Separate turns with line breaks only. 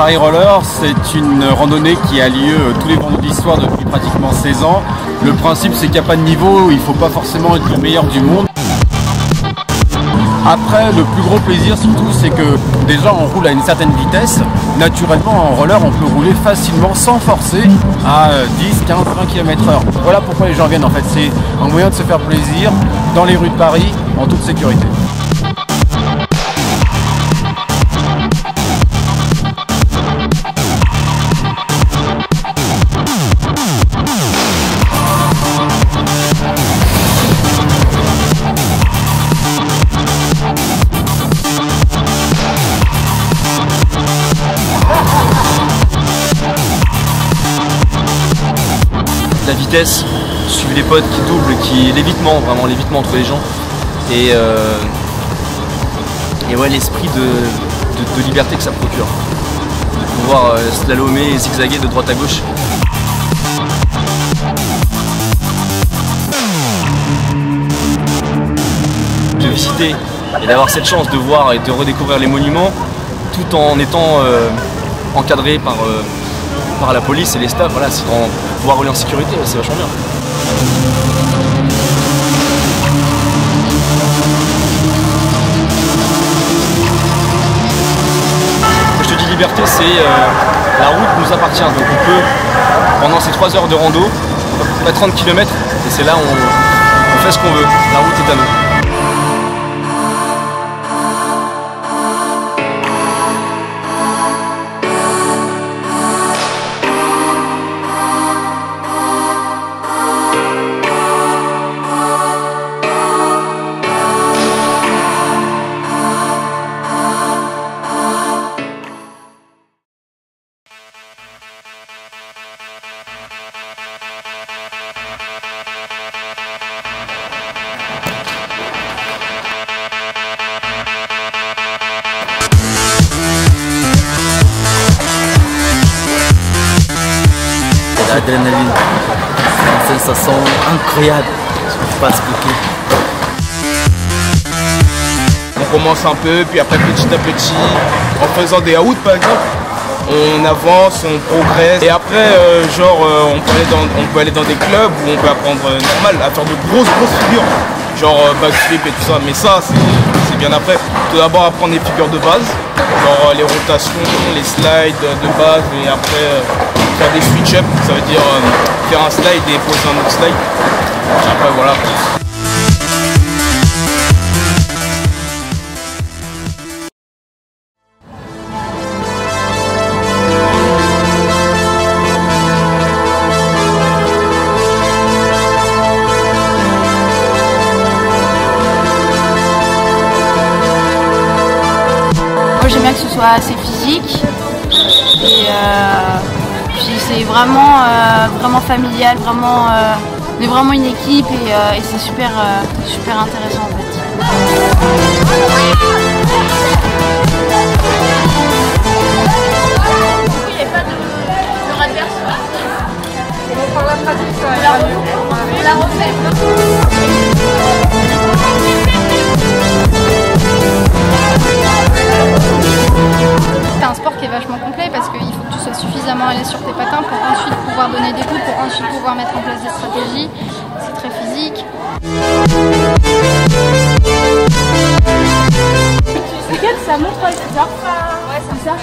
Paris Roller, c'est une randonnée qui a lieu tous les vendredis soirs depuis pratiquement 16 ans. Le principe, c'est qu'il n'y a pas de niveau, il ne faut pas forcément être le meilleur du monde. Après, le plus gros plaisir surtout, c'est que déjà on roule à une certaine vitesse. Naturellement, en roller, on peut rouler facilement sans forcer à 10, 15, 20 km/h. Voilà pourquoi les gens viennent en fait. C'est un moyen de se faire plaisir dans les rues de Paris en toute sécurité.
La vitesse, suivre les potes qui doublent, l'évitement, vraiment l'évitement entre les gens. Et ouais, l'esprit de liberté que ça procure. De pouvoir slalomer et zigzaguer de droite à gauche. De visiter et d'avoir cette chance de voir et de redécouvrir les monuments tout en étant encadré par la police et les staffs, voilà, c'est pouvoir rouler en sécurité, c'est vachement bien. Quand je te dis liberté, c'est la route nous appartient, donc on peut, pendant ces 3 heures de rando, à peu près 30 km, et c'est là où on fait ce qu'on veut, la route est à nous.
L'adrénaline, c'est une sensation incroyable, je ne peux pas expliquer.
On commence un peu, puis après petit à petit, en faisant des outs par exemple, on avance, on progresse. Et après, on peut aller dans des clubs où on peut apprendre normal à faire de grosses figures, genre backflip et tout ça. Mais ça, c'est bien après. Tout d'abord apprendre les figures de base, genre les rotations, les slides de base, et après faire des switch-up, ça veut dire faire un slide et poser un autre slide. Et après voilà.
Moi j'aime bien que ce soit assez physique et puis c'est vraiment familial, on est vraiment une équipe et c'est super intéressant en fait. Il n'y a pas de adverse. On prend la pratique, on la refait. C'est un sport qui est vachement complet parce qu'il faut que tu sois suffisamment à l'aise sur tes patins pour ensuite pouvoir donner des coups, pour ensuite pouvoir mettre en place des stratégies. C'est très physique. Regarde, ça montre, c'est ça. Ouais, c'est ça.